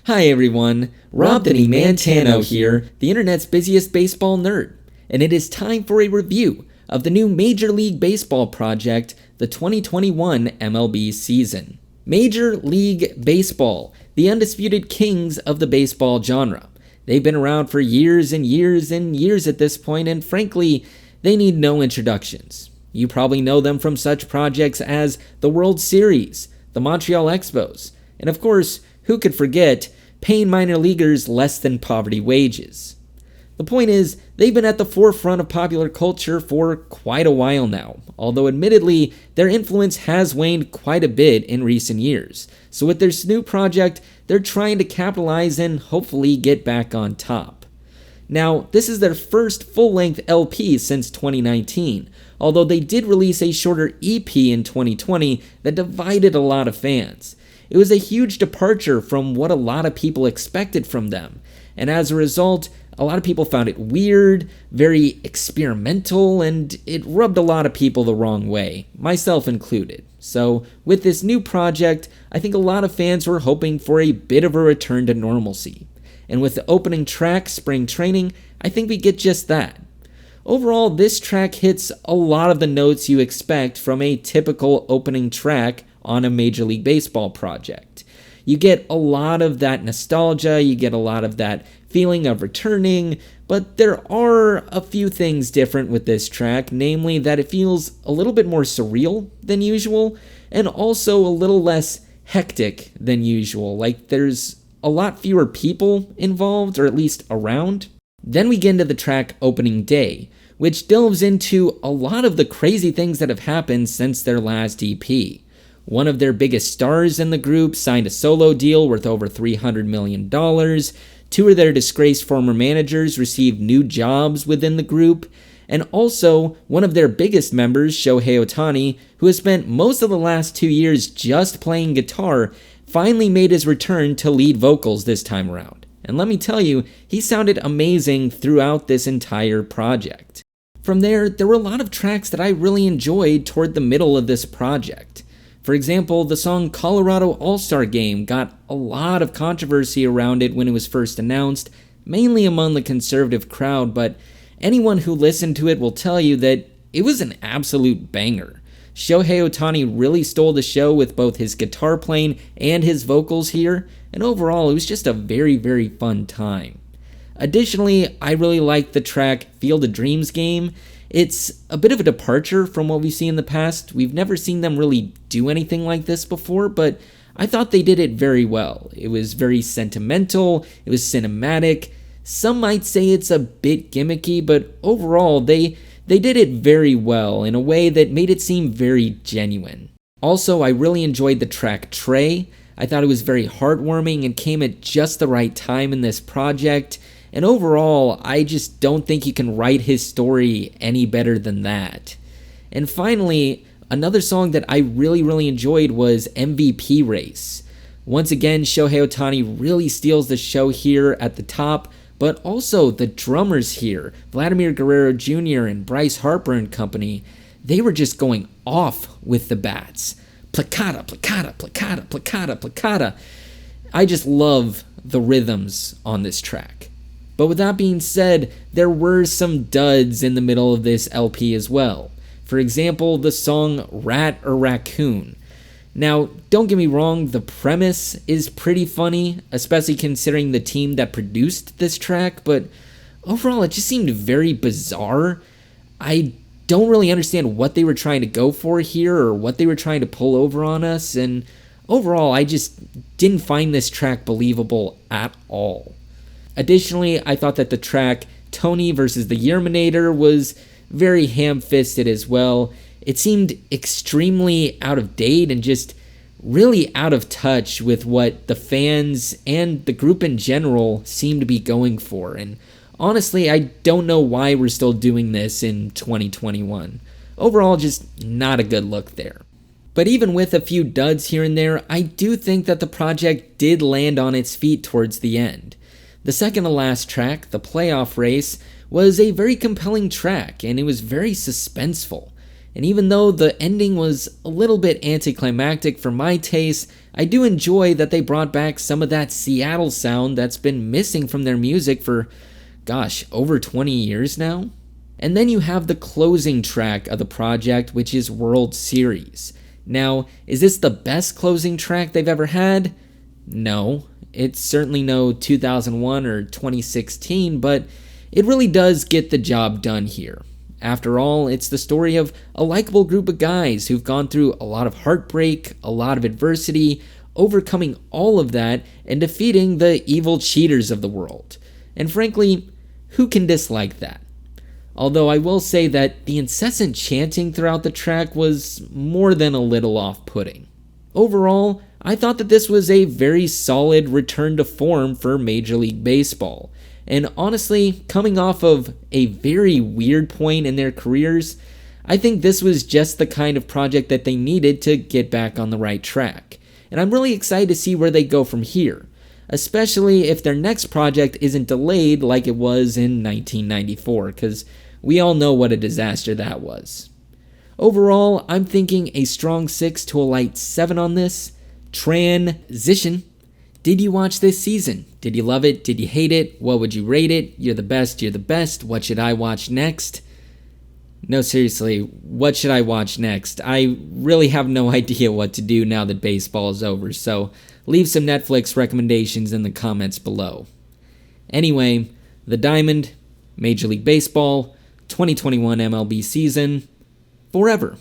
Hi everyone, Anthony Fantano here, the internet's busiest baseball nerd, and it is time for a review of the new Major League Baseball project, the 2021 MLB season. Major League Baseball, the undisputed kings of the baseball genre. They've been around for years and years and years at this point, and frankly, they need no introductions. You probably know them from such projects as the World Series, the Montreal Expos, and of course, who could forget paying minor leaguers less than poverty wages. The point is, they've been at the forefront of popular culture for quite a while now, although admittedly, their influence has waned quite a bit in recent years. So with their new project, they're trying to capitalize and hopefully get back on top. Now, this is their first full-length LP since 2019, although they did release a shorter EP in 2020 that divided a lot of fans. It was a huge departure from what a lot of people expected from them, and as a result, a lot of people found it weird, very experimental, and it rubbed a lot of people the wrong way, myself included. So, with this new project, I think a lot of fans were hoping for a bit of a return to normalcy. And with the opening track, Spring Training, I think we get just that. Overall, this track hits a lot of the notes you expect from a typical opening track on a Major League Baseball project. You get a lot of that nostalgia, you get a lot of that feeling of returning, but there are a few things different with this track, namely that it feels a little bit more surreal than usual, and also a little less hectic than usual, like there's a lot fewer people involved, or at least around. Then we get into the track Opening Day, which delves into a lot of the crazy things that have happened since their last EP. One of their biggest stars in the group signed a solo deal worth over $300 million. Two of their disgraced former managers received new jobs within the group. And also, one of their biggest members, Shohei Ohtani, who has spent most of the last 2 years just playing guitar, finally made his return to lead vocals this time around. And let me tell you, he sounded amazing throughout this entire project. From there were a lot of tracks that I really enjoyed toward the middle of this project. For example, the song Colorado All-Star Game got a lot of controversy around it when it was first announced, mainly among the conservative crowd, but anyone who listened to it will tell you that it was an absolute banger. Shohei Ohtani really stole the show with both his guitar playing and his vocals here, and overall it was just a very, very fun time. Additionally, I really liked the track Field of Dreams Game. It's a bit of a departure from what we've seen in the past. We've never seen them really do anything like this before, but I thought they did it very well. It was very sentimental, it was cinematic. Some might say it's a bit gimmicky, but overall they did it very well in a way that made it seem very genuine. Also, I really enjoyed the track Trey. I thought it was very heartwarming and came at just the right time in this project. And overall, I just don't think you can write his story any better than that. And finally, another song that I really enjoyed was MVP Race. Once again, Shohei Ohtani really steals the show here at the top, but also the drummers here, Vladimir Guerrero Jr. and Bryce Harper and company, they were just going off with the bats. Placata, placata, placata, placata, placata. I just love the rhythms on this track. But with that being said, there were some duds in the middle of this LP as well. For example, the song Rat or Raccoon. Now, don't get me wrong, the premise is pretty funny, especially considering the team that produced this track, but overall it just seemed very bizarre. I don't really understand what they were trying to go for here or what they were trying to pull over on us, and overall I just didn't find this track believable at all. Additionally, I thought that the track Tony vs. the Yerminator was very ham-fisted as well. It seemed extremely out of date and just really out of touch with what the fans and the group in general seem to be going for. And honestly, I don't know why we're still doing this in 2021. Overall, just not a good look there. But even with a few duds here and there, I do think that the project did land on its feet towards the end. The second to last track, The Playoff Race, was a very compelling track, and it was very suspenseful. And even though the ending was a little bit anticlimactic for my taste, I do enjoy that they brought back some of that Seattle sound that's been missing from their music for, over 20 years now. And then you have the closing track of the project, which is World Series. Now, is this the best closing track they've ever had? No, it's certainly no 2001 or 2016, but it really does get the job done here. After all, it's the story of a likable group of guys who've gone through a lot of heartbreak, a lot of adversity, overcoming all of that and defeating the evil cheaters of the world. And frankly, who can dislike that? Although I will say that the incessant chanting throughout the track was more than a little off-putting. Overall, I thought that this was a very solid return to form for Major League Baseball. And honestly, coming off of a very weird point in their careers, I think this was just the kind of project that they needed to get back on the right track. And I'm really excited to see where they go from here, especially if their next project isn't delayed like it was in 1994, because we all know what a disaster that was. Overall, I'm thinking a strong 6 to a light 7 on this. Transition. Did you watch this season? Did you love it? Did you hate it? What would you rate it? You're the best, you're the best. What should I watch next? No, seriously, what should I watch next? I really have no idea what to do now that baseball is over, so leave some Netflix recommendations in the comments below. Anyway, The Diamond, Major League Baseball, 2021 MLB season, forever.